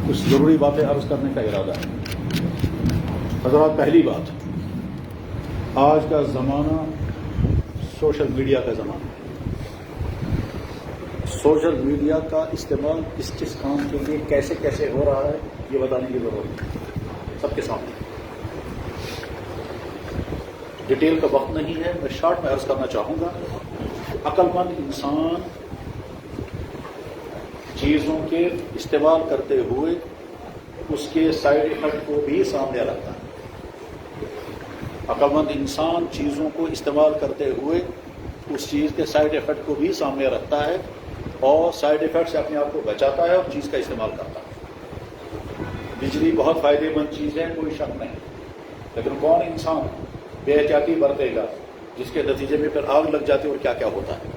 کچھ ضروری باتیں عرض کرنے کا ارادہ ہے۔ حضرات، پہلی بات، آج کا زمانہ سوشل میڈیا کا زمانہ ہے۔ سوشل میڈیا کا استعمال کس کس کام کے لیے کیسے کیسے ہو رہا ہے یہ بتانے کی ضرورت ہے سب کے سامنے۔ ڈیٹیل کا وقت نہیں ہے، میں شارٹ میں عرض کرنا چاہوں گا۔ عقل مند انسان چیزوں کے استعمال کرتے ہوئے اس کے سائیڈ ایفیکٹ کو بھی سامنے رکھتا ہے۔ عقل مند انسان چیزوں کو استعمال کرتے ہوئے اس چیز کے سائیڈ ایفیکٹ کو بھی سامنے رکھتا ہے اور سائیڈ ایفیکٹ سے اپنے آپ کو بچاتا ہے اور چیز کا استعمال کرتا ہے۔ بجلی بہت فائدے مند چیز ہے، کوئی شک نہیں، لیکن کون انسان بے احتیاطی برتے گا جس کے نتیجے میں پھر آگ لگ جاتی ہے اور کیا کیا ہوتا ہے۔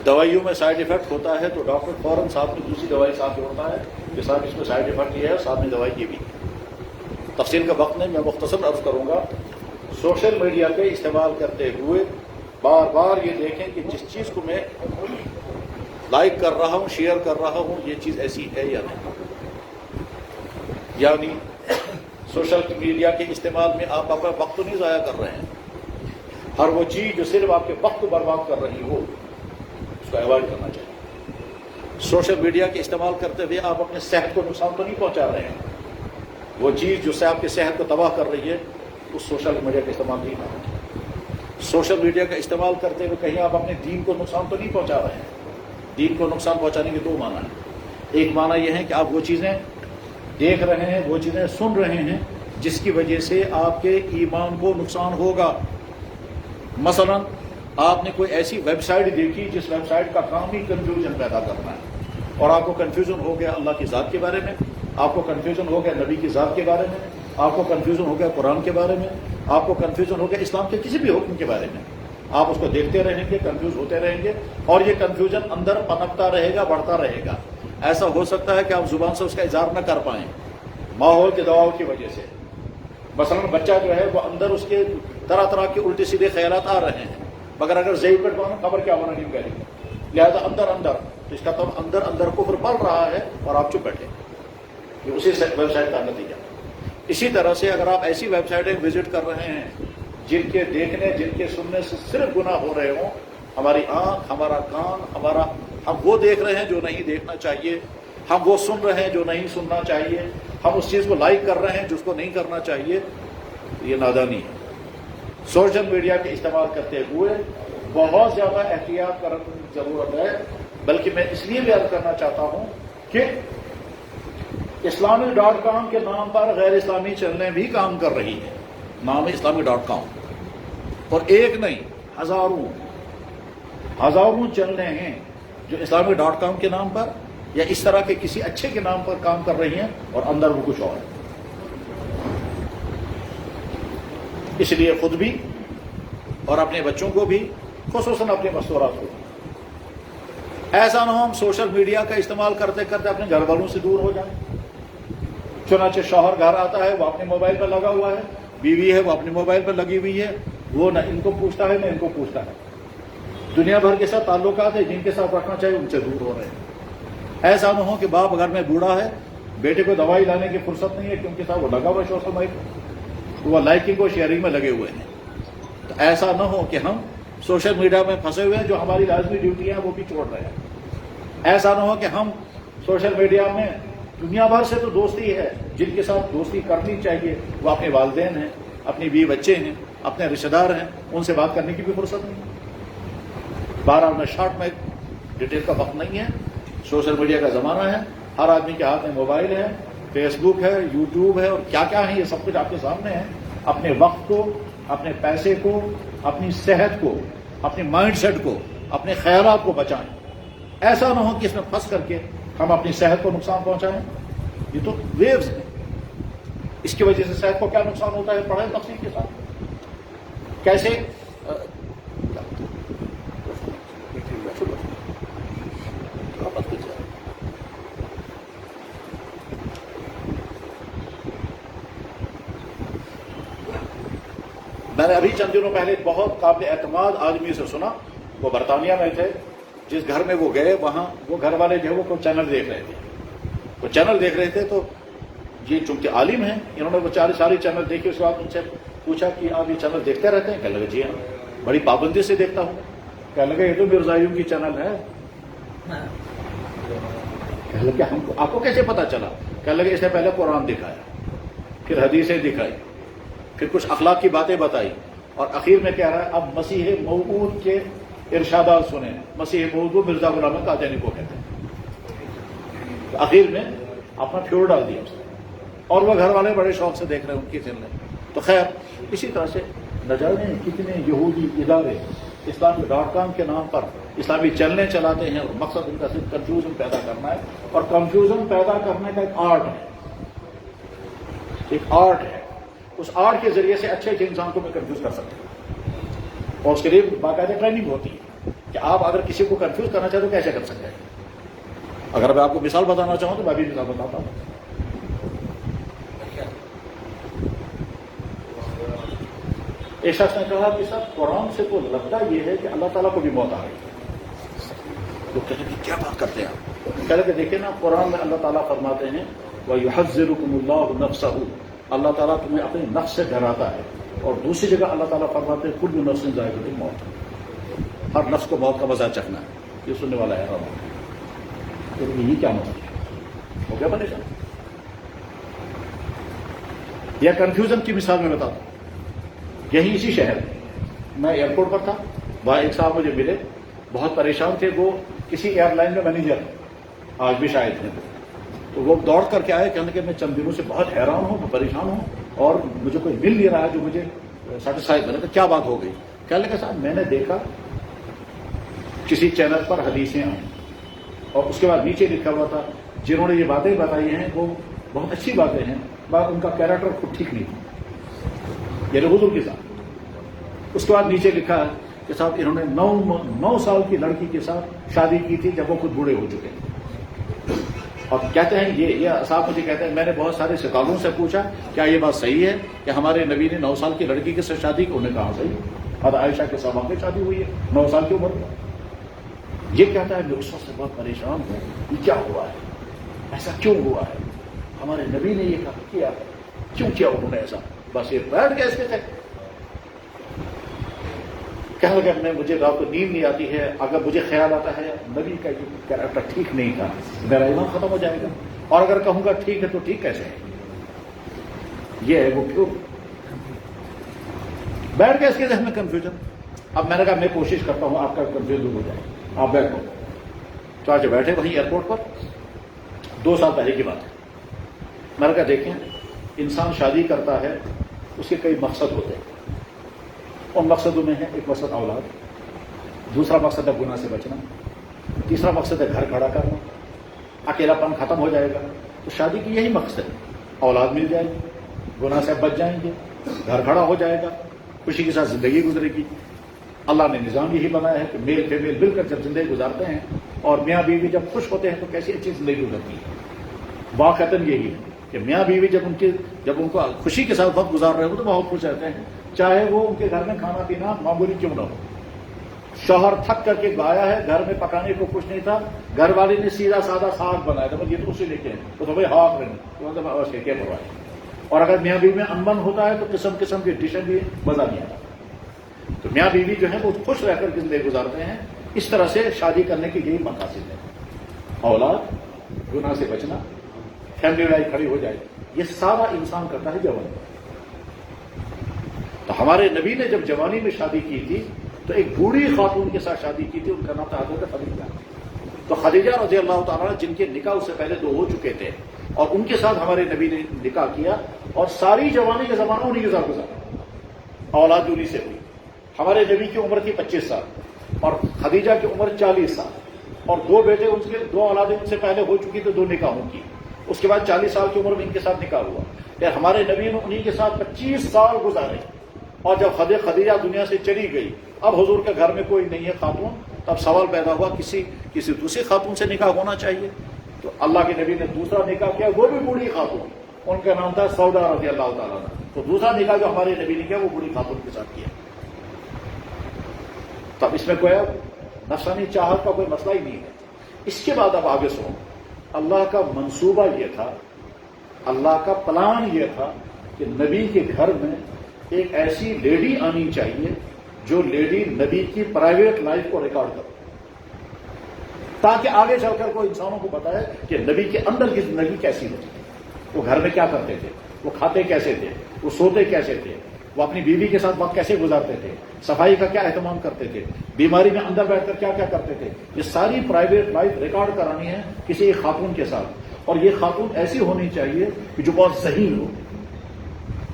دوائیوں میں سائیڈ ایفیکٹ ہوتا ہے تو ڈاکٹر فوراً ساتھ میں دوسری دوائی ساتھ جوڑتا ہے کہ صاحب اس میں سائیڈ ایفیکٹ یہ ہے، ساتھ میں دوائی یہ بھی۔ تفصیل کا وقت نہیں، میں مختصر عرض کروں گا۔ سوشل میڈیا کے استعمال کرتے ہوئے بار بار یہ دیکھیں کہ جس چیز کو میں لائک کر رہا ہوں، شیئر کر رہا ہوں، یہ چیز ایسی ہے یا نہیں۔ یعنی سوشل میڈیا کے استعمال میں آپ اپنا وقت تو نہیں ضائع کر رہے ہیں۔ ہر وہ چیز جو صرف آپ کے وقت کو برباد کر رہی ہو اس کو اوائڈ کرنا چاہیے۔ سوشل میڈیا کے استعمال کرتے ہوئے آپ اپنے صحت کو نقصان تو نہیں پہنچا رہے ہیں۔ وہ چیز جو آپ کی صحت کو تباہ کر رہی ہے اس سوشل میڈیا کا استعمال نہیں کرنا چاہیے۔ سوشل میڈیا کا استعمال کرتے ہوئے کہیں آپ اپنے دین کو نقصان تو نہیں پہنچا رہے ہیں۔ دین کو نقصان پہنچانے کے دو معنی ہیں۔ ایک معنی یہ ہے کہ آپ وہ چیزیں دیکھ رہے ہیں، وہ چیزیں سن رہے ہیں جس کی وجہ سے آپ کے ایمان کو نقصان ہوگا۔ مثلا آپ نے کوئی ایسی ویب سائٹ دیکھی جس ویب سائٹ کا کام ہی کنفیوژن پیدا کرنا ہے اور آپ کو کنفیوژن ہو گیا اللہ کی ذات کے بارے میں، آپ کو کنفیوژن ہو گیا نبی کی ذات کے بارے میں، آپ کو کنفیوژن ہو گیا قرآن کے بارے میں، آپ کو کنفیوژن ہو گیا اسلام کے کسی بھی حکم کے بارے میں۔ آپ اس کو دیکھتے رہیں گے، کنفیوز ہوتے رہیں گے اور یہ کنفیوژن اندر پنپتا رہے گا، بڑھتا رہے گا۔ ایسا ہو سکتا ہے کہ آپ زبان سے اس کا اظہار نہ کر پائیں ماحول کے دباؤ کی وجہ سے۔ مثلا بچہ جو ہے وہ اندر اس کے طرح طرح کے الٹے سیدھے خیالات آ رہے ہیں، مگر اگر ذہن پر پانا خبر کیا ہونا نہیں کرے گی، لہذا اندر تو اس کا تو اندر کفر پڑ رہا ہے اور آپ چپ بیٹھے، یہ اسی ویب سائٹ کا نتیجہ۔ اسی طرح سے اگر آپ ایسی ویب سائٹیں وزٹ کر رہے ہیں جن کے دیکھنے جن کے سننے سے صرف گناہ ہو رہے ہوں، ہماری آنکھ، ہمارا کان، ہم وہ دیکھ رہے ہیں جو نہیں دیکھنا چاہیے، ہم وہ سن رہے ہیں جو نہیں سننا چاہیے، ہم اس چیز کو لائک کر رہے ہیں جس کو نہیں کرنا چاہیے، یہ نادانی ہے۔ سوشل میڈیا کے استعمال کرتے ہوئے بہت زیادہ احتیاط کرنے کی ضرورت ہے، بلکہ میں اس لیے بھی عرض کرنا چاہتا ہوں کہ اسلامی.com کے نام پر غیر اسلامی چینلیں بھی کام کر رہی ہیں۔ نام ہے اسلامی.com اور ایک نہیں، ہزاروں چینلیں ہیں جو اسلامی.com کے نام پر یا اس طرح کے کسی اچھے کے نام پر کام کر رہی ہیں اور اندر وہ کچھ اور ہے۔ اس لیے خود بھی اور اپنے بچوں کو بھی، خصوصاً اپنے مستورات کو، ایسا نہ ہو ہم سوشل میڈیا کا استعمال کرتے کرتے اپنے گھر والوں سے دور ہو جائیں۔ چنانچہ شوہر گھر آتا ہے وہ اپنے موبائل پر لگا ہوا ہے، بیوی ہے وہ اپنے موبائل پر لگی ہوئی ہے، وہ نہ ان کو پوچھتا ہے نہ ان کو پوچھتا ہے، دنیا بھر کے ساتھ تعلقات ہیں جن کے ساتھ رکھنا چاہیے ان سے دور ہو رہے ہیں۔ ایسا نہ ہو کہ باپ گھر میں بوڑھا ہے، بیٹے کو دوائی لانے کی فرصت نہیں ہے کیونکہ صاحب وہ لگا ہوا ہے سوشل میڈیا، وہ لائکنگ اور شیئرنگ میں لگے ہوئے ہیں۔ تو ایسا نہ ہو کہ ہم سوشل میڈیا میں پھنسے ہوئے ہیں، جو ہماری لازمی ڈیوٹی ہے وہ بھی چھوڑ رہے ہیں۔ ایسا نہ ہو کہ ہم سوشل میڈیا میں دنیا بھر سے تو دوستی ہے، جن کے ساتھ دوستی کرنی چاہیے وہ اپنے والدین ہیں، اپنی بیوی بچے ہیں، اپنے رشتہ دار ہیں، ان سے بات کرنے کی بھی فرصت نہیں۔ 12 شارٹ میں ڈیٹیل کا وقت نہیں ہے۔ سوشل میڈیا کا زمانہ ہے، ہر آدمی کے ہاتھ میں موبائل ہے، فیس بک ہے، یوٹیوب ہے اور کیا کیا ہے، یہ سب کچھ آپ کے سامنے ہے۔ اپنے وقت کو، اپنے پیسے کو، اپنی صحت کو، اپنے مائنڈ سیٹ کو، اپنے خیالات کو بچائیں۔ ایسا نہ ہو کہ اس میں پھنس کر کے ہم اپنی صحت کو نقصان پہنچائیں۔ یہ تو ویوز ہیں، اس کی وجہ سے صحت کو کیا نقصان ہوتا ہے پڑھیں تفصیل کے ساتھ کیسے۔ میں نے ابھی چند دنوں پہلے ایک بہت قابل اعتماد آدمی سے سنا، وہ برطانیہ میں تھے، جس گھر میں وہ گئے وہاں وہ گھر والے جو ہے وہ کوئی چینل دیکھ رہے تھے، وہ چینل دیکھ رہے تھے تو یہ چونکہ عالم ہیں انہوں نے وہ ساری چینل دیکھی. اس کے بعد ان سے پوچھا کہ آپ یہ چینل دیکھتے رہتے ہیں؟ کہنے لگے جی ہاں بڑی پابندی سے دیکھتا ہوں. کہنے لگے یہ تو مرزائیوں کی چینل ہے. کہنے لگے آپ کو کیسے پتا چلا؟ کہنے لگے اس نے پہلے قرآن دکھایا, پھر حدیثیں دکھائی, پھر کچھ اخلاق کی باتیں بتائی, اور اخیر میں کہہ رہا ہے اب مسیح موعود کے ارشادات سنیں. مسیح موعود مرزا غلام قادیانی کو کہتے ہیں. تو اخیر میں اپنا فیور ڈال دیا اس نے, اور وہ گھر والے بڑے شوق سے دیکھ رہے ہیں ان کی چینلیں. تو خیر اسی طرح سے نہ جانے کتنے یہودی ادارے اسلامی.com کے نام پر اسلامی چینلیں چلاتے ہیں, اور مقصد ان کا صرف کنفیوژن پیدا کرنا ہے. اور کنفیوژن پیدا کرنے کا ایک آرٹ ہے, ایک آرٹ ہے. اس آرٹ کے ذریعے سے اچھے انسان کو میں کنفیوز کر سکتا ہوں, اور اس کے لیے باقاعدہ ٹریننگ ہوتی ہے کہ آپ اگر کسی کو کنفیوز کرنا چاہتے تو کیسے کر سکتے ہیں. اگر میں آپ کو مثال بتانا چاہوں تو میں بھی مثال بتاتا ہوں. ایک شخص نے کہا کہ سر قرآن سے تو لگتا یہ ہے کہ اللہ تعالیٰ کو بھی موت آ رہی ہے. تو کہتے ہیں کیا بات کرتے ہیں آپ؟ کہہ رہے کہ دیکھیں نا قرآن میں اللہ تعالیٰ فرماتے ہیں وَيُحَذِّرُكُمُ اللَّهُ نَفْسَهُ, اللہ تعالیٰ تمہیں اپنے نفس سے ڈراتا ہے. اور دوسری جگہ اللہ تعالیٰ فرماتے ہیں كُلُّ نَفْسٍ ذَائِقَةُ الْمَوْتِ, ہر نفس کو موت کا مزہ چکھنا ہے. یہ سننے والا ہے رب. تو یہ کیا مطلب ہو گیا پریشان؟ یا کنفیوژن کی مثال میں بتاتا ہوں. یہی اسی شہر میں ایئرپورٹ پر تھا, وہاں ایک صاحب مجھے ملے, بہت پریشان تھے. وہ کسی ایئر لائن میں مینیجر آج بھی شاید ہیں. تو وہ دوڑ کر کے آئے, کہنے کہ میں چند دنوں سے بہت حیران ہوں, میں پریشان ہوں, اور مجھے کوئی مل نہیں رہا ہے جو مجھے سیٹسفائی کرے. تو کیا بات ہو گئی؟ کہنے لگے صاحب میں نے دیکھا کسی چینل پر حدیثیں آئیں, اور اس کے بعد نیچے لکھا ہوا تھا جنہوں نے یہ باتیں بتائی ہیں وہ بہت اچھی باتیں ہیں, بات ان کا کیریکٹر خود ٹھیک نہیں تھا, یعنی حضور کے ساتھ. اس کے بعد نیچے لکھا ہے کہ صاحب انہوں نے 9 سال کی لڑکی کے ساتھ شادی کی تھی جب وہ خود بوڑھے ہو چکے. اور کہتے ہیں یہ صاحب مجھے کہتے ہیں میں نے بہت سارے سکالوں سے پوچھا کیا یہ بات صحیح ہے کہ ہمارے نبی نے 9 سال کی لڑکی کے ساتھ شادی کی؟ انہوں نے کہا صحیح, حضرت عائشہ کے ساتھ واقعی شادی ہوئی ہے 9 سال کی عمر میں. یہ کہتا ہے میں اس وقت سے بہت پریشان ہوں, یہ کیا ہوا ہے, ایسا کیوں ہوا ہے؟ ہمارے نبی نے یہ کیا کیوں کیا انہوں نے ایسا؟ بس یہ بیٹھ گئے اس کے تھے. کہنے لگا میں مجھے رات کو نیند نہیں آتی ہے, اگر مجھے خیال آتا ہے نبی کا یہ کیریکٹر ٹھیک نہیں تھا میرا ایمان ختم ہو جائے گا, اور اگر کہوں گا ٹھیک ہے تو ٹھیک کیسے ہے؟ یہ ہے وہ کیوں بیٹھ گئے اس کے ذہن میں کنفیوژن. اب میں نے کہا میں کوشش کرتا ہوں آپ کا کنفیوژن دور ہو جائے, آپ بیٹھو. تو آج بیٹھے وہیں ایئرپورٹ پر 2 سال پہلے کی بات ہے. میں نے کہا دیکھیں انسان شادی کرتا ہے اس کے کئی مقصد ہوتے ہیں, ان مقصدوں میں ہے ایک مقصد اولاد, دوسرا مقصد ہے گناہ سے بچنا, تیسرا مقصد ہے گھر کھڑا کرنا, اکیلا پن ختم ہو جائے گا. تو شادی کی یہی مقصد ہے, اولاد مل جائے گی, گناہ سے بچ جائیں گے, گھر کھڑا ہو جائے گا, خوشی کے ساتھ زندگی گزرے گی. اللہ نے نظام یہی بنایا ہے کہ میل فیمیل مل کر جب زندگی گزارتے ہیں اور میاں بیوی جب خوش ہوتے ہیں تو کیسی اچھی زندگی گزرتی ہے. واقعتاً یہی ہے کہ میاں بیوی جب ان کو خوشی کے ساتھ وقت گزار رہے ہو تو بہت خوش رہتے ہیں, چاہے وہ ان کے گھر میں کھانا پینا معمولی کیوں نہ ہو. شوہر تھک کر کے گایا ہے, گھر میں پکانے کو کچھ نہیں تھا, گھر والی نے سیدھا سادہ ساگ بنایا تھا, یہ تو اسے لے کے تو بھائی ہاک رہے کیا پروائے. اور اگر میاں بیوی میں انبن ہوتا ہے تو قسم قسم کی ڈشیں بھی مزہ نہیں آتا. تو میاں بیوی جو ہے وہ خوش رہ کر زندگی گزارتے ہیں. اس طرح سے شادی کرنے کی یہی مقاصد ہے, اولاد, گناہ سے بچنا, فیملی لائف کھڑی ہو جائے. یہ سارا انسان کرتا ہے جوانی. تو ہمارے نبی نے جب جوانی میں شادی کی تھی تو ایک بوڑھی خاتون کے ساتھ شادی کی تھی, ان کا نام تھا حضرت خدیجہ. تو خدیجہ رضی اللہ تعالیٰ جن کے نکاح اس سے پہلے 2 ہو چکے تھے, اور ان کے ساتھ ہمارے نبی نے نکاح کیا, اور ساری جوانی کا زمانہ انہیں کے ساتھ گزارا, اولاد انہیں سے ہوئی. ہمارے نبی کی عمر تھی 25 سال اور خدیجہ کی عمر 40 سال, اور 2 بیٹے ان کے 2 اولادیں ان سے پہلے ہو چکی تو 2 نکاحوں کی. اس کے بعد 40 سال کی عمر میں ان کے ساتھ نکاح ہوا. پھر ہمارے نبی نے انہیں کے ساتھ 25 سال گزارے, اور جب خدیجہ دنیا سے چلی گئی, اب حضور کے گھر میں کوئی نہیں ہے خاتون, تب سوال پیدا ہوا کسی دوسری خاتون سے نکاح ہونا چاہیے. تو اللہ کے نبی نے دوسرا نکاح کیا, وہ بھی بوڑھی خاتون, ان کا نام تھا سودا رضی اللہ تعالیٰ. تو دوسرا نکاح جو ہمارے نبی نے کیا وہ بوڑھی خاتون کے ساتھ کیا. تب اس میں کوئی نفسانی چاہت کا کوئی مسئلہ ہی نہیں ہے. اس کے بعد اب آگے سنو, اللہ کا منصوبہ یہ تھا، اللہ کا پلان یہ تھا کہ نبی کے گھر میں ایک ایسی لیڈی آنی چاہیے جو لیڈی نبی کی پرائیویٹ لائف کو ریکارڈ کرے، تاکہ آگے چل کر کوئی انسانوں کو بتائے کہ نبی کے اندر کی زندگی کیسی ہوتی تھی، وہ گھر میں کیا کرتے تھے، وہ کھاتے کیسے تھے، وہ سوتے کیسے تھے، وہ اپنی بیوی کے ساتھ وقت کیسے گزارتے تھے، صفائی کا کیا اہتمام کرتے تھے، بیماری میں اندر بیٹھ کر کیا کیا کرتے تھے۔ یہ ساری پرائیویٹ لائف ریکارڈ کرانی ہے کسی ایک خاتون کے ساتھ، اور یہ خاتون ایسی ہونی چاہیے کہ جو بہت ذہین ہو،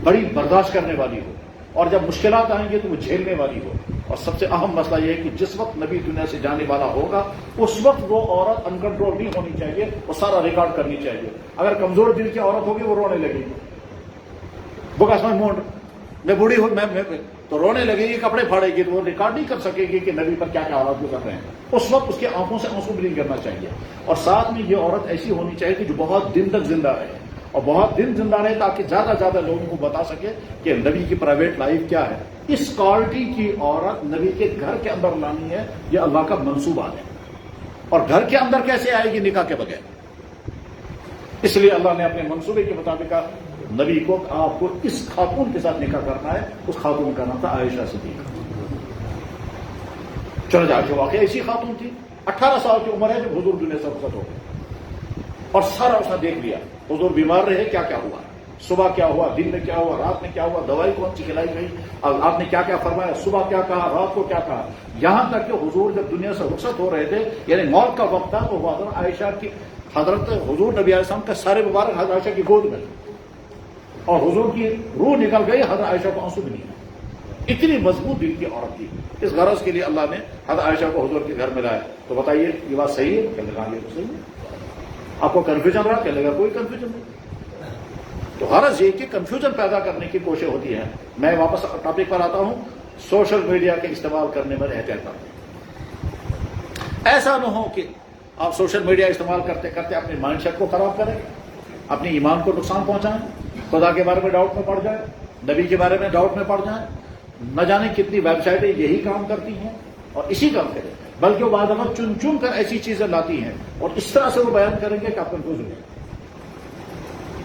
بڑی برداشت کرنے والی ہو، اور جب مشکلات آئیں گے تو وہ جھیلنے والی ہو۔ اور سب سے اہم مسئلہ یہ ہے کہ جس وقت نبی دنیا سے جانے والا ہوگا اس وقت وہ عورت ان کنٹرول نہیں ہونی چاہیے، وہ سارا ریکارڈ کرنی چاہیے۔ اگر کمزور دل کی عورت ہوگی وہ رونے لگے گی، بکاس میں بوڑھی ہوں میں تو رونے لگے گی، کپڑے پھاڑے گی، تو وہ ریکارڈ نہیں کر سکے گی کہ نبی پر کیا کیا حالات گزر رہے ہیں۔ اس وقت اس کی آنکھوں سے آنسو بھی نہیں کرنا چاہیے۔ اور ساتھ میں یہ عورت ایسی ہونی چاہیے کہ جو بہت دن تک زندہ رہے، اور بہت دن زندہ رہے تاکہ زیادہ زیادہ لوگوں کو بتا سکے کہ نبی کی پرائیویٹ لائف کیا ہے۔ اس کوالٹی کی عورت نبی کے گھر کے اندر لانی ہے، یہ اللہ کا منصوبہ ہے۔ اور گھر کے اندر کیسے آئے گی؟ نکاح کے بغیر۔ اس لیے اللہ نے اپنے منصوبے کے مطابق کہا نبی کو آپ کو اس خاتون کے ساتھ نکاح کرنا ہے۔ اس خاتون کا نام تھا عائشہ صدیقہ۔ چلو جا کے واقعی ایسی خاتون تھی، 18 سال کی عمر ہے جب حضور دنیا سے رخصت ہو گئے، اور سارا اس نے دیکھ لیا۔ حضور بیمار رہے، کیا کیا ہوا، صبح کیا ہوا، دن میں کیا ہوا، رات میں کیا ہوا، دوائی کون سی کھلائی گئی، آپ نے کیا کیا فرمایا، صبح کیا کہا، رات کو کیا کہا، یہاں تک کہ حضور جب دنیا سے رخصت ہو رہے تھے، یعنی موت کا وقت تھا، تو حضرت عائشہ کی حضرت حضور نبی علیہ السلام کا سارے مبارک حضرت عائشہ کی گود میں، اور حضور کی روح نکل گئی، حضرت عائشہ کو آنسو بھی نہیں آئے۔ اتنی مضبوط دل کی عورت تھی۔ اس غرض کے لیے اللہ نے حضرت عائشہ کو حضور کے گھر میں لایا۔ تو بتائیے یہ بات صحیح ہے؟ کہنے لگا یہ صحیح ہے۔ آپ کو کنفیوژن رہا؟ کہنے لگا کوئی کنفیوژن نہیں۔ تو غرض یہ کہ کنفیوژن پیدا کرنے کی کوشش ہوتی ہے۔ میں واپس ٹاپک پر آتا ہوں، سوشل میڈیا کے استعمال کرنے میں احتیاط کریں۔ ایسا نہ ہو کہ آپ سوشل میڈیا استعمال کرتے کرتے اپنے مائنڈ سیٹ کو خراب کریں، اپنے ایمان کو نقصان پہنچائیں، خدا کے بارے میں ڈاؤٹ میں پڑ جائیں، نبی کے بارے میں ڈاؤٹ میں پڑ جائیں۔ نہ جانے کتنی ویب سائٹیں یہی کام کرتی ہیں اور اسی کام کریں، بلکہ وہ بعد وقت چن چن کر ایسی چیزیں لاتی ہیں اور اس طرح سے وہ بیان کریں گے کہ آپ کنفیوز ہو جائیں۔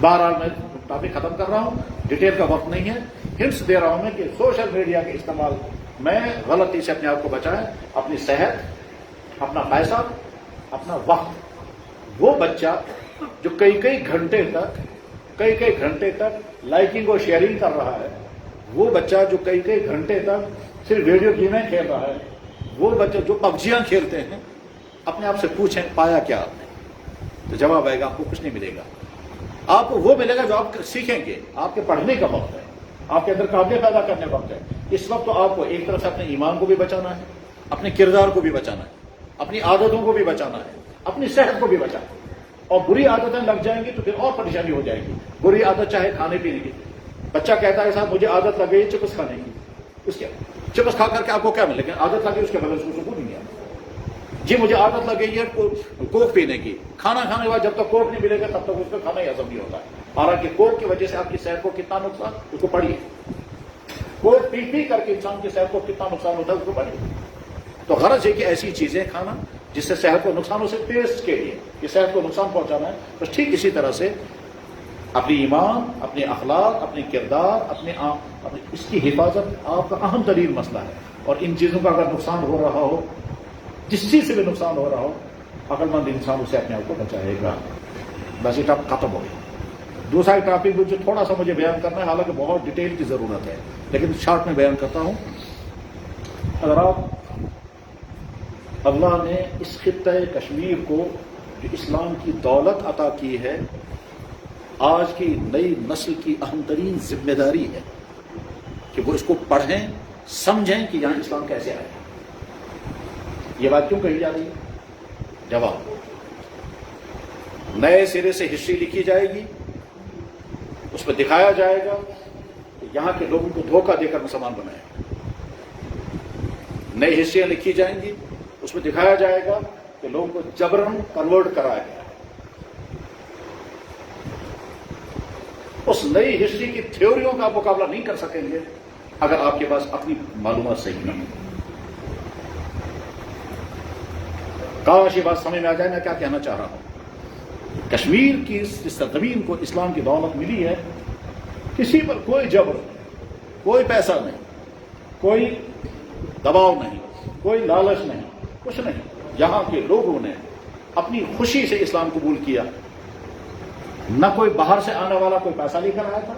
بہرحال میں ٹاپک ختم کر رہا ہوں، ڈیٹیل کا وقت نہیں ہے۔ ہنٹس دے رہا ہوں میں کہ سوشل میڈیا کے استعمال میں غلطی سے اپنے آپ کو بچائیں، اپنی صحت، اپنا پیسہ، اپنا وقت۔ وہ بچہ جو کئی گھنٹے تک لائکنگ اور شیئرنگ کر رہا ہے، وہ بچہ جو کئی گھنٹے تک صرف ویڈیو گیمیں کھیل رہا ہے، وہ بچہ جو پبجیاں کھیلتے ہیں، اپنے آپ سے پوچھیں پایا کیا آپ نے؟ تو جواب آئے گا آپ کو کچھ نہیں ملے گا۔ آپ کو وہ ملے گا جو آپ سیکھیں گے۔ آپ کے پڑھنے کا وقت ہے، آپ کے اندر قابلیت پیدا کرنے کا وقت ہے۔ اس وقت تو آپ کو ایک طرف سے اپنے ایمان کو بھی بچانا ہے، اپنے کردار کو بھی بچانا ہے، اپنی عادتوں کو بھی بچانا ہے، اپنی صحت کو بھی بچانا ہے۔ اور بری عادتیں لگ جائیں گی تو پھر اور پریشانی ہو جائے گی۔ بری عادت چاہے کھانے پینے کی، بچہ کہتا ہے صاحب مجھے عادت لگ گئی چپس کھانے کی، اس کے چپس کھا کر کے آپ کو کیا ملے، لیکن عادت لگی اس کے بغیر اس کو سکون نہیں آتا۔ جی مجھے عادت لگ گئی ہے کوک پینے کی، کھانا کھانے کے بعد جب تک کوک نہیں ملے گا تب تک اس کا کھانا ہی ہضم نہیں ہوتا ہے۔ حالانکہ کوک کی وجہ سے آپ کی صحت کو کتنا نقصان، اس کو پڑھیے۔ کوک پی کر کے انسان کی صحت کو کتنا نقصان ہوتا ہے اس کو پڑھیے۔ تو غرض ہے کہ ایسی چیزیں کھانا جس سے صحت کو نقصان ہو، سے ٹیسٹ کے لیے کہ صحت کو نقصان پہنچانا ہے، بس ٹھیک اسی طرح سے اپنی ایمان، اپنے اخلاق، اپنے کردار، اپنے اس کی حفاظت آپ کا اہم ترین مسئلہ ہے۔ اور ان چیزوں کا اگر نقصان ہو رہا ہو، جس چیز سے بھی نقصان ہو رہا ہو، عقل مند انسان اسے اپنے آپ کو بچائے گا۔ بس یہ ٹاپک ختم ہو گیا۔ دوسرا ٹاپک جو تھوڑا سا مجھے بیان کرنا ہے، حالانکہ بہت ڈیٹیل کی ضرورت ہے، لیکن شارٹ میں بیان کرتا ہوں۔ اگر آپ اللہ نے اس خطہ کشمیر کو جو اسلام کی دولت عطا کی ہے، آج کی نئی نسل کی اہم ترین ذمہ داری ہے کہ وہ اس کو پڑھیں، سمجھیں کہ یہاں اسلام کیسے آیا۔ یہ بات کیوں کہی جا رہی ہے؟ جواب، نئے سرے سے ہسٹری لکھی جائے گی، اس میں دکھایا جائے گا کہ یہاں کے لوگوں کو دھوکہ دے کر مسلمان بنایا۔ نئی ہسٹریاں لکھی جائیں گی، اس میں دکھایا جائے گا کہ لوگوں کو جبرن کنورٹ کرایا گیا۔ اس نئی ہسٹری کی تھیوریوں کا آپ مقابلہ نہیں کر سکیں گے اگر آپ کے پاس اپنی معلومات صحیح نہ ہو۔ کاش یہ بات سمجھ میں آ جائے میں کیا کہنا چاہ رہا ہوں۔ کشمیر کی اس سرزمین کو اسلام کی دولت ملی ہے، کسی پر کوئی جبر نہیں، کوئی پیسہ نہیں، کوئی دباؤ نہیں، کوئی لالچ نہیں، کچھ نہیں. یہاں کے لوگوں نے اپنی خوشی سے اسلام قبول کیا. نہ کوئی باہر سے آنے والا کوئی پیسہ لے کر آیا تھا،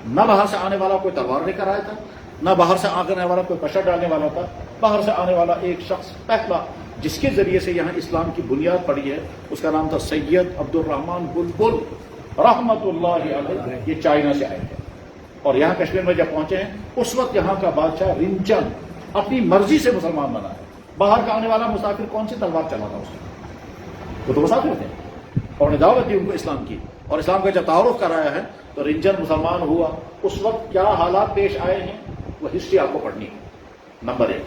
نہ باہر سے آنے والا کوئی تلوار لے کر آیا تھا، نہ باہر سے آنے والا کوئی پشا ڈالنے والا تھا. باہر سے آنے والا ایک شخص پہلا جس کے ذریعے سے یہاں اسلام کی بنیاد پڑی ہے، اس کا نام تھا سید عبد الرحمن بلبل رحمت اللہ علیہ. یہ چائنا سے آئے تھے اور یہاں کشمیر میں جب پہنچے ہیں اس وقت یہاں کا بادشاہ رنچن اپنی مرضی سے مسلمان بنا ہے. باہر کا آنے والا مسافر کون سی تلوار چلا تھا اس میں؟ وہ تو مسافر تھے اور نے دعوت دی ان کو اسلام کی، اور اسلام کا جب تعارف کرایا ہے تو رنجن مسلمان ہوا. اس وقت کیا حالات پیش آئے ہیں وہ ہسٹری آپ کو پڑھنی ہے، نمبر 1.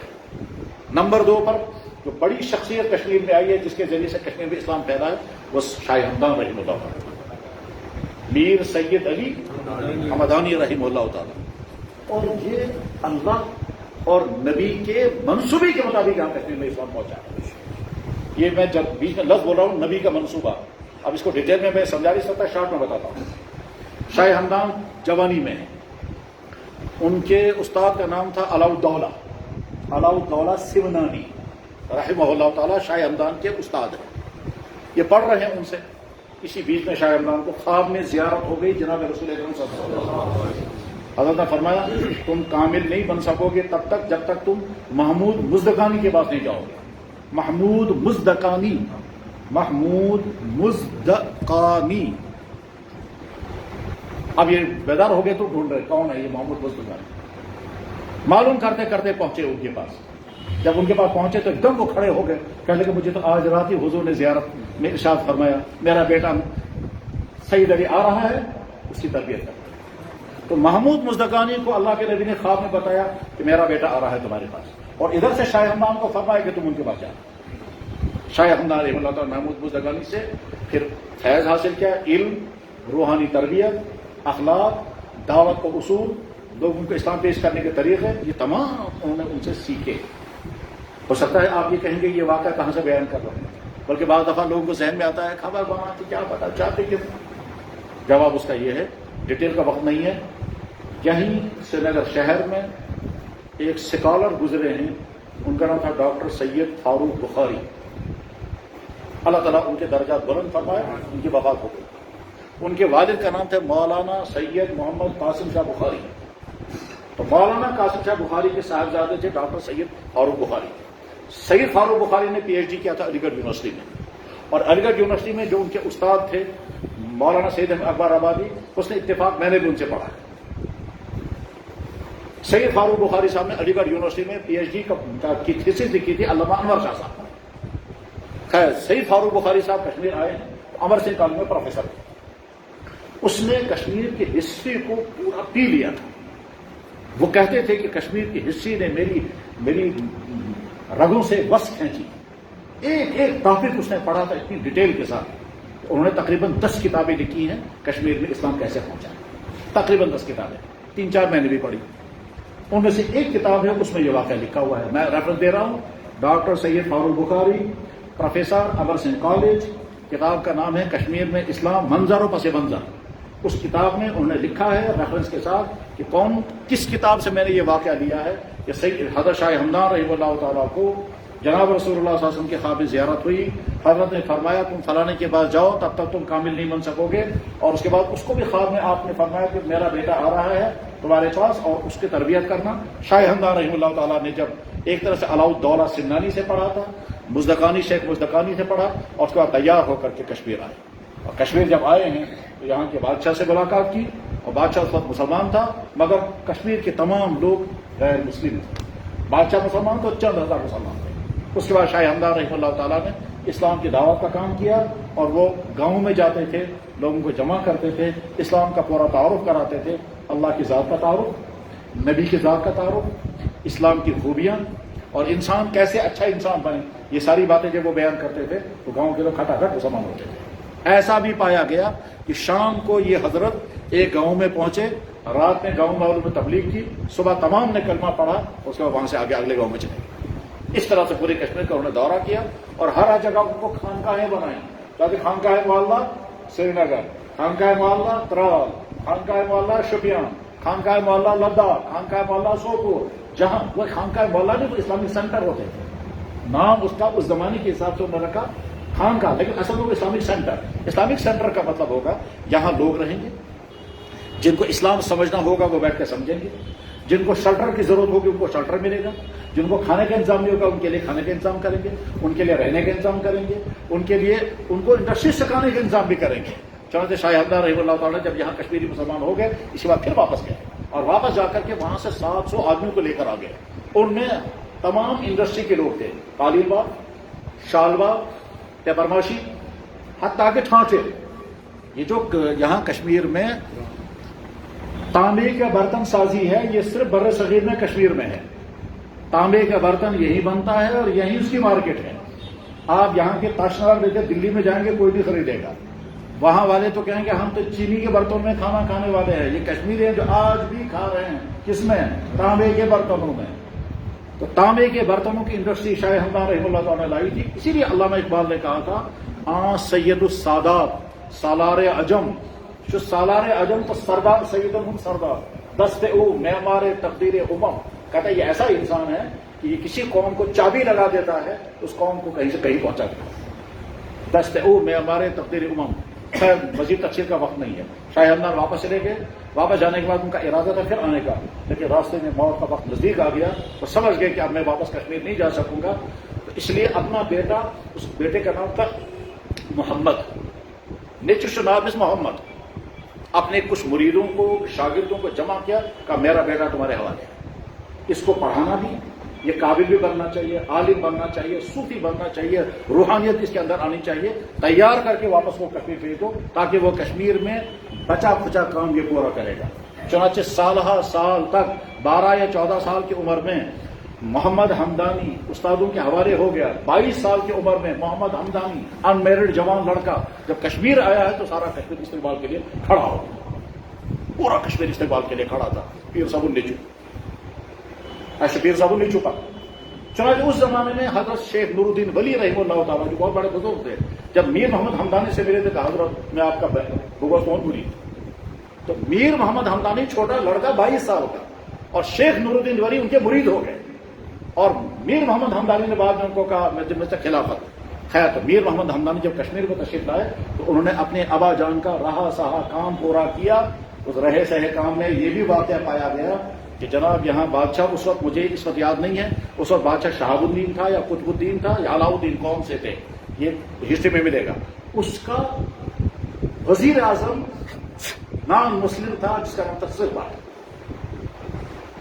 نمبر 2 پر جو بڑی شخصیت کشمیر میں آئی ہے جس کے ذریعے سے کشمیر میں اسلام پھیلا ہے وہ شاہ ہمدان رحمہ اللہ تعالیٰ، میر سید علی حمدانی رحمہ اللہ تعالیٰ. اور یہ اللہ اور نبی کے منصوبے کے مطابق یہاں کشمیر میں اسلام پہنچا ہے. یہ میں جب بیچ میں لفظ بول رہا ہوں نبی کا منصوبہ، اب اس کو ڈیٹیل میں سمجھا نہیں سکتا، شارٹ میں بتاتا ہوں. شاہ ہمدان جوانی میں ہیں، ان کے استاد کا نام تھا علاؤالدولہ سمنانی رحمہ اللہ تعالیٰ. شاہ ہمدان کے استاد ہیں، یہ پڑھ رہے ہیں ان سے. اسی بیچ میں شاہ ہمدان کو خواب میں زیارت ہو گئی جناب رسول اکرم صلی اللہ علیہ وسلم. حضرت نے فرمایا تم کامل نہیں بن سکو گے تب تک جب تک تم محمود مزدقانی کے پاس نہیں جاؤ گے. محمود مزدقانی اب یہ بیدار ہو گئے تو ڈھونڈ رہے کون ہے یہ محمود مزدقانی. معلوم کرتے کرتے پہنچے ان کے پاس. جب ان کے پاس پہنچے تو ایک دم وہ کھڑے ہو گئے، کہنے کہ مجھے تو آج رات ہی حضور نے زیارت میں ارشاد فرمایا میرا بیٹا سید علی آ رہا ہے، اس کی تربیت کر. تو محمود مزدقانی کو اللہ کے نبی نے خواب میں بتایا کہ میرا بیٹا آ رہا ہے تمہارے پاس، اور ادھر سے شاہ ہمدان کو فرمایا کہ تم ان کے پاس جاؤ. شاہ ہمدان رحمہ اللہ تعالیٰ محمود مزدقانی سے پھر فیض حاصل کیا، علم، روحانی تربیت، اخلاق، دعوت کو اصول، لوگوں کو اسلام پیش کرنے کے طریقے، یہ تمام انہوں نے ان سے سیکھے. ہو سکتا ہے آپ یہ کہیں گے یہ واقعہ کہاں سے بیان کر رہے ہیں، بلکہ بعض دفعہ لوگوں کو ذہن میں آتا ہے خبر بناتی کیا پتا چاہتے کہ. جواب اس کا یہ ہے، ڈیٹیل کا وقت نہیں ہے. یہیں سری نگر شہر میں ایک سکالر گزرے ہیں، ان کا نام تھا ڈاکٹر سید فاروق بخاری. اللہ تعالیٰ ان کے درجات بلند فرمائے، ان کی وفات ہو گئی. ان کے والد کا نام تھا مولانا سید محمد قاسم شاہ بخاری. تو مولانا قاسم شاہ بخاری کے صاحبزادے تھے ڈاکٹر سید فاروق بخاری. سید فاروق بخاری نے پی ایچ ڈی کیا تھا علی گڑھ یونیورسٹی میں، اور علی گڑھ یونیورسٹی میں جو ان کے استاد تھے مولانا سید اکبر آبادی، اس نے اتفاق میں نے بھی ان سے پڑھا ہے. سید فاروق بخاری صاحب نے علی گڑھ یونیورسٹی میں پی ایچ ڈی کی تھیسس لکھی تھی علامہ انور شاہ صاحب. خیر سید فاروق بخاری صاحب کشمیر آئے، امر سنگھ کالج میں پروفیسر تھے. اس نے کشمیر کی ہسٹری کو پورا پی لیا تھا. وہ کہتے تھے کہ کشمیر کی ہسٹری نے میری رگوں سے بس کھینچی. ایک ایک ٹاپک اس نے پڑھا تھا اتنی ڈیٹیل کے ساتھ. انہوں نے تقریباً 10 کتابیں لکھی ہیں کشمیر میں اسلام کیسے پہنچا. تقریباً 10 کتابیں، 3-4 میں نے بھی پڑھی. ان میں سے ایک کتاب ہے اس میں یہ واقعہ لکھا ہوا ہے، میں ریفرنس دے رہا ہوں. ڈاکٹر سید فاروق بخاری، پروفیسر امر سنگھ کالج. کتاب کا نام ہے کشمیر میں اسلام منظر و پس منظر. اس کتاب میں انہوں نے لکھا ہے ریفرنس کے ساتھ کہ کس کتاب سے میں نے یہ واقعہ لیا ہے کہ حضرت شاہ ہمدان رحمہ اللہ تعالیٰ کو جناب رسول اللہ صلی اللہ علیہ وسلم کے خواب میں زیارت ہوئی. حضرت نے فرمایا تم فلانے کے پاس جاؤ تب تک تم کامل نہیں بن سکو گے. اور اس کے بعد اس کو بھی خواب میں آپ نے فرمایا کہ میرا بیٹا آ رہا ہے تمہارے پاس اور اس کی تربیت کرنا. شاہ ہمدان رحمہ اللہ تعالیٰ نے جب ایک طرح سے علاؤالدولہ سمنانی سے پڑھا تھا، مزدقانی شیخ مزدقانی سے پڑھا، اور اس کے بعد تیار ہو کر کے کشمیر آئے. اور کشمیر جب آئے ہیں تو یہاں کے بادشاہ سے ملاقات کی، اور بادشاہ اس وقت مسلمان تھا مگر کشمیر کے تمام لوگ غیر مسلم تھے. بادشاہ مسلمان تو چند ہزار مسلمان تھے. اس کے بعد شاہ ہمدان رحمہ اللہ تعالیٰ نے اسلام کی دعوت کا کام کیا، اور وہ گاؤں میں جاتے تھے، لوگوں کو جمع کرتے تھے، اسلام کا پورا تعارف کراتے تھے. اللہ کی ذات کا تعارف، نبی کی ذات کا تعارف، اسلام کی خوبیاں، اور انسان کیسے اچھا انسان بنے، یہ ساری باتیں جب وہ بیان کرتے تھے تو گاؤں کے لوگ کھٹاکھٹ مسلمان ہوتے تھے. ایسا بھی پایا گیا کہ شام کو یہ حضرت ایک گاؤں میں پہنچے، رات میں گاؤں والوں میں تبلیغ کی، صبح تمام نے کلمہ پڑھا، اس کے بعد وہاں سے آگے اگلے گاؤں میں چلے. اس طرح سے پورے کشمیر کا انہوں نے دورہ کیا، اور ہر جگہ ان کو خانقاہیں بنائیں تاکہ خانقاہ معلّہ سری نگر، خانقاہ معلیٰ ترال، خانقاہ معلیٰ شوپیان، خانقاہ معلیٰ لداخ، خانقاہ معلیٰ سوپور، جہاں وہ خانقاہ معلیٰ نہیں، وہ اسلامک سینٹر ہوتے تھے، نام اس کا اس زمانے کے حساب سے انہوں نے رکھا خانقاہ، لیکن اصل میں وہ اسلامک سینٹر. اسلامک سینٹر کا مطلب ہوگا یہاں لوگ رہیں گے، جن کو اسلام سمجھنا ہوگا وہ بیٹھ کے سمجھیں گے، جن کو شیلٹر کی ضرورت ہوگی ان کو شیلٹر ملے گا، جن کو کھانے کا انتظام نہیں ہوگا ان کے لیے کھانے کا انتظام کریں گے، ان کے لیے رہنے کا انتظام کریں گے، ان کے لیے ان کو انڈسٹری سکھانے کا انتظام بھی کریں گے. چنانچہ شاہ حمدان رحمہ اللہ تعالیٰ جب یہاں کشمیری مسلمان ہو گئے، اس کے بعد پھر واپس گئے اور واپس جا کر کے وہاں سے 700 آدمیوں کو لے کر آ گئے. ان میں تمام انڈسٹری کے لوگ تھے، قالین باغ، شال باغ، پیپر ماشی، حتیٰ کہ ٹھانٹے. یہ جو یہاں کشمیر میں تانبے کا برتن سازی ہے، یہ صرف بر صغیر میں کشمیر میں ہے. تانبے کا برتن یہی بنتا ہے اور یہی اس کی مارکیٹ ہے. آپ یہاں کے تاشنار لے کے دلی میں جائیں گے کوئی نہیں خریدے گا. وہاں والے تو کہیں گے ہم تو چینی کے برتنوں میں کھانا کھانے والے ہیں. یہ کشمیری ہیں جو آج بھی کھا رہے ہیں کس میں؟ تانبے کے برتنوں میں. تو تانبے کے برتنوں کی انڈسٹری شاہ حمدان رحمہ اللہ تعالیٰ نے لائی تھی. اسی لیے علامہ اقبال نے کہا تھا سید السادات سالار عجم، جو سالار عجم تو سردار سید ہم سردار دست او معمار تقدیر امم. کہتا ہے یہ ایسا انسان ہے کہ یہ کسی قوم کو چابی لگا دیتا ہے، اس قوم کو کہیں سے کہیں پہنچا دیتا ہے. دست او معمار تقدیر امم. خیر مزید تفصیل کا وقت نہیں ہے. شاہ حمدان واپس چلے گئے. واپس جانے کے بعد ان کا ارادہ تھا پھر آنے کا، لیکن راستے میں موت کا وقت نزدیک آ گیا. وہ سمجھ گئے کہ اب میں واپس کشمیر نہیں جا سکوں گا، تو اس لیے اپنا بیٹا، اس بیٹے کا نام تھا محمد، نیچر نام از محمد، اپنے کچھ مریدوں کو شاگردوں کو جمع کیا، کہا میرا بیٹا تمہارے حوالے ہے. اس کو پڑھانا بھی، یہ قابل بھی بننا چاہیے، عالم بننا چاہیے، صوفی بننا چاہیے، روحانیت اس کے اندر آنی چاہیے. تیار کر کے واپس وہ کشمیر بھیجو تاکہ وہ کشمیر میں بچا کھچا کام یہ پورا کرے گا. چنانچہ سال تک 12 یا 14 سال کی عمر میں محمد حمدانی استادوں کے حوالے ہو گیا. 22 سال کی عمر میں محمد حمدانی ان میرڈ جوان لڑکا جب کشمیر آیا ہے تو سارا کشمیر استقبال کے لیے کھڑا ہو، پورا کشمیر استقبال کے لیے کھڑا تھا. پیر صاحب نے ایسے پیر صاحب نہیں چھپا. چنانچہ اس زمانے میں حضرت شیخ نور الدین ولی رحمہ اللہ تعالیٰ جو بہت بڑے بزرگ تھے، جب میر محمد حمدانی سے ملے تھے کہ حضرت میں آپ کا بغوث کون بری، تو میر محمد حمدانی چھوٹا لڑکا 22 سال کا اور شیخ نور الدین ولی ان کے مرید ہو گئے. اور میر محمد حمدانی نے بعد میں ان کو کہا میں سے خلافت. خیر تو میر محمد حمدانی جب کشمیر کو تشریف لائے تو انہوں نے اپنے ابا جان کا رہا سہا کام پورا کیا. اس رہے سہے کام میں یہ بھی واقعہ پایا گیا کہ جناب یہاں بادشاہ اس وقت مجھے اس وقت یاد نہیں ہے، اس وقت بادشاہ شہاب الدین تھا یا قطب الدین تھا یا علاؤدین، کون سے تھے یہ ہسٹری میں ملے گا. اس کا وزیر اعظم نان مسلم تھا جس کا نام تھا صربات.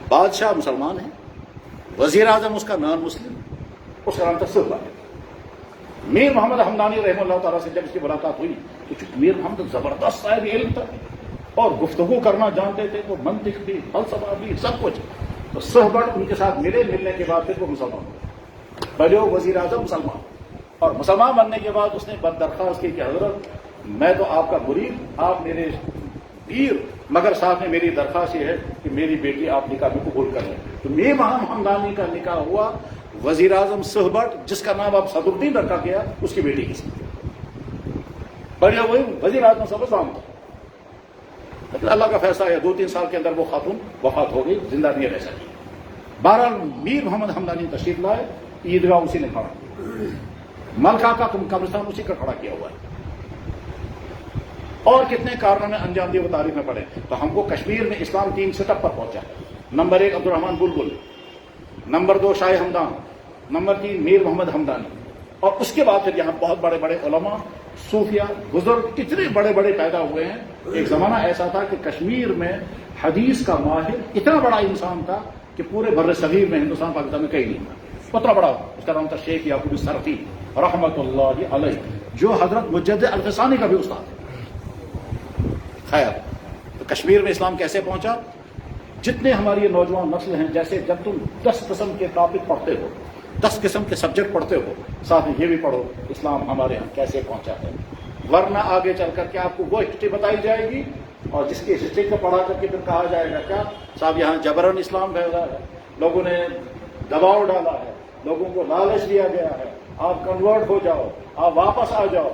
بادشاہ مسلمان ہے، وزیر اعظم اس کا نان مسلم، اس کا نام تھا صربات. میر محمد حمدانی رحمہ اللہ تعالیٰ سے جب اس کی ملاقات ہوئی تو میر محمد زبردست صاحب علم تھا اور گفتگو کرنا جانتے تھے، وہ منطق بھی، فلسفہ بھی، سب کچھ. تو صحبت ان کے ساتھ ملنے کے بعد پھر وہ مسلمان ہوئے. پہلے وہ وزیر اعظم مسلمان، اور مسلمان بننے کے بعد اس نے درخواست کی کہ حضرت میں تو آپ کا مرید، آپ میرے پیر، مگر ساتھ میں میری درخواست یہ ہے کہ میری بیٹی آپ نکاح میں قبول کر لیں. تو میر محمد حمدانی کا نکاح ہوا وزیر اعظم صحبت، جس کا نام اب صدر الدین رکھا گیا، اس کی بیٹی کی ساتھ. پہلے وہی وزیر اعظم صاحب نام تھا، لیکن اللہ کا فیصلہ ہے 2-3 سال کے اندر وہ خاتون وفات ہو گئی، زندہ نہیں رہ سکی. بہرحال میر محمد حمدانی تشریف لائے، عیدگاہ اسی نے کھڑا کیا، ملکہ کا قبرستان اسی کا کھڑا کیا ہوا ہے، اور کتنے کارنامے انجام دیے وہ تاریخ میں پڑے. تو ہم کو کشمیر میں اسلام 3 سٹپ پر پہنچا. نمبر 1 عبدالرحمان بلبل، نمبر 2 شاہ حمدان، نمبر 3 میر محمد حمدانی. اور اس کے بعد پھر یہاں بہت بڑے بڑے علماء، صوفیہ، بزرگ کتنے بڑے بڑے پیدا ہوئے ہیں. ایک زمانہ ایسا تھا کہ کشمیر میں حدیث کا ماہر اتنا بڑا انسان تھا کہ پورے بر صغیر میں ہندوستان پاکستان میں کہیں نہیں تھا، اتنا بڑا. اس کا نام تھا شیخ یعقوب السرخی رحمۃ اللہ علیہ، جو حضرت مجدد الفسانی کا بھی استاد ہے. خیر تو کشمیر میں اسلام کیسے پہنچا؟ جتنے ہماری یہ نوجوان نسل ہیں، جیسے جب تم 10 قسم کے ٹاپک پڑھتے ہو، 10 قسم کے سبجیکٹ پڑھتے ہو، ساتھ میں یہ بھی پڑھو اسلام ہمارے یہاں کیسے پہنچا ہے. ورنہ آگے چل کر کے آپ کو وہ ہسٹری بتائی جائے گی اور جس کی ہسٹری کو پڑھا کر کے پھر کہا جائے گا کیا صاحب یہاں جبرن اسلام پھیلا ہے، لوگوں نے دباؤ ڈالا ہے، لوگوں کو لالچ دیا گیا ہے، آپ کنورٹ ہو جاؤ، آپ واپس آ جاؤ.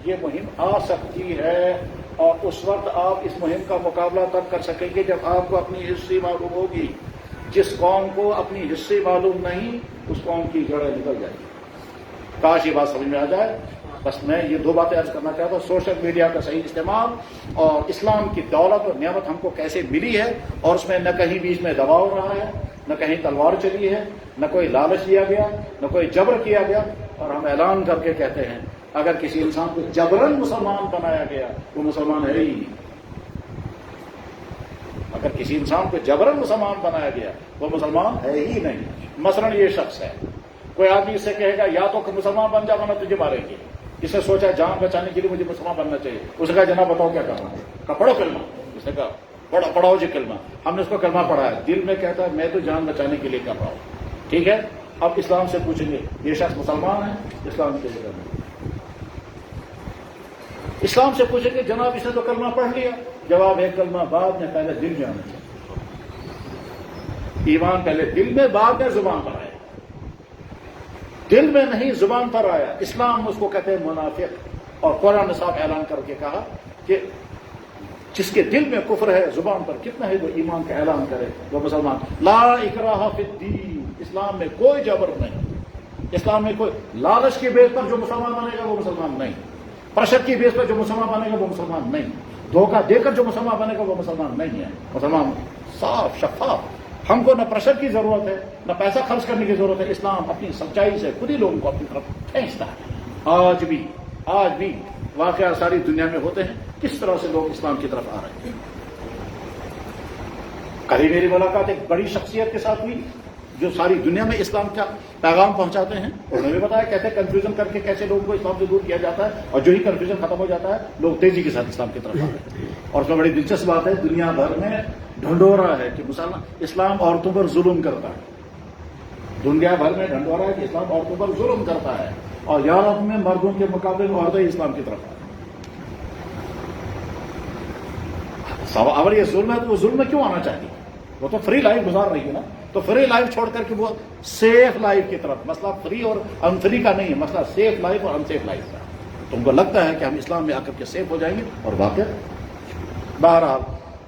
یہ مہم آ سکتی ہے، اور اس وقت آپ اس مہم کا مقابلہ تب کر سکیں گے جب آپ کو اپنی ہسٹری معلوم ہوگی۔ جس قوم کو اپنی ہسٹری معلوم نہیں، اس قوم کی جڑیں نکل جائیں گی۔ کاش یہ بات سمجھ میں آ جائے۔ بس میں یہ دو باتیں عرض کرنا چاہتا ہوں، سوشل میڈیا کا صحیح استعمال اور اسلام کی دولت اور نعمت ہم کو کیسے ملی ہے، اور اس میں نہ کہیں بیچ میں دباؤ رہا ہے، نہ کہیں تلوار چلی ہے، نہ کوئی لالچ دیا گیا، نہ کوئی جبر کیا گیا، اور ہم اعلان کر کے کہتے ہیں اگر کسی انسان کو جبرن مسلمان بنایا گیا وہ مسلمان ہے ہی نہیں۔ اگر کسی انسان کو جبرن مسلمان بنایا گیا وہ مسلمان ہے ہی نہیں۔ مثلا یہ شخص ہے، کوئی آدمی اس سے کہے گا یا تو مسلمان بن جا ورنہ تجھے ماریں گے، اس نے سوچا جان بچانے کے لیے مجھے مسلمان بننا چاہیے، اس نے کہا جناب بتاؤ کیا کرنا ہے، کہا پڑھو کلمہ، اس نے کہا پڑھاؤ جی کلمہ، ہم نے اس کو کلمہ پڑھا ہے، دل میں کہتا ہے میں تو جان بچانے کے لیے کر رہا ہوں، ٹھیک ہے۔ اب اسلام سے پوچھیں گے یہ شخص مسلمان ہے؟ اسلام کے جگہ میں اسلام سے پوچھیں گے جناب اس نے تو کلمہ پڑھ لیا، جواب ہے کلمہ بعد میں، پہلے دل میں آنا چاہیے۔ ایمان پہلے دل میں، بعد میں زبان پر آیا، دل میں نہیں زبان پر آیا۔ اسلام اس کو کہتے ہیں منافق، اور قرآن نے صاحب اعلان کر کے کہا کہ جس کے دل میں کفر ہے زبان پر کتنا ہے وہ ایمان کا اعلان کرے وہ مسلمان۔ لا اکراہ فی الدین، اسلام میں کوئی جبر نہیں، اسلام میں کوئی لالچ کی بیس پر جو مسلمان بنے گا وہ مسلمان نہیں، پریشر کی بیس پر جو مسلمان بنے گا وہ مسلمان نہیں، دھوکہ دے کر جو مسلمان بنے گا وہ مسلمان نہیں ہے۔ مسلمان صاف شفاف، ہم کو نہ پریشر کی ضرورت ہے نہ پیسہ خرچ کرنے کی ضرورت ہے، اسلام اپنی سچائی سے خود ہی لوگوں کو اپنی طرف کھینچتا ہے۔ آج بھی واقعہ ساری دنیا میں ہوتے ہیں کس طرح سے لوگ اسلام کی طرف آ رہے ہیں۔ کل ہی میری ملاقات ایک بڑی شخصیت کے ساتھ ہوئی جو ساری دنیا میں اسلام کا پیغام پہنچاتے ہیں، انہوں نے بتایا کیسے کنفیوژن کر کے کیسے لوگوں کو اسلام سے دور کیا جاتا ہے، اور جو ہی کنفیوژن ختم ہو جاتا ہے لوگ تیزی کے ساتھ اسلام کی طرف آ رہے ہیں۔ اور اس میں بڑی دلچسپ بات ہے، دنیا بھر میں ڈھنڈورا ہے کہ اسلام عورتوں پر ظلم کرتا ہے، دنیا بھر میں ڈھنڈورا ہے کہ اسلام عورتوں پر ظلم کرتا ہے، اور یورپ میں مردوں کے مقابلے میں عورتیں اسلام کی طرف آ رہی ہیں۔ اگر یہ ظلم ہے تو وہ ظلم میں کیوں آنا چاہتی ہے؟ وہ تو فری لائف گزار رہی ہے نا، تو فری لائف چھوڑ کر کے وہ سیف لائف کی طرف، مسئلہ فری اور انفری کا نہیں ہے، مسئلہ سیف لائف اور انسیف لائف کا۔ تم کو لگتا ہے کہ ہم اسلام میں آ کر کے سیف ہو جائیں گے، اور واقع بہرحال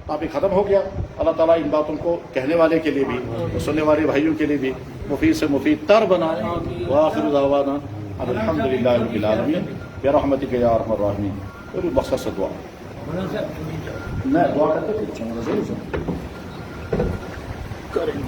ٹاپک ختم ہو گیا۔ اللہ تعالیٰ ان باتوں کو کہنے والے کے لیے بھی اور سننے والے بھائیوں کے لیے بھی مفید سے مفید تر بنائے۔ وآخر دعوانا الحمدللہ رب العالمین برحمتک یا ارحم الراحمین۔ اور مختصر سے دعا میں دعا کرتے تھے کریں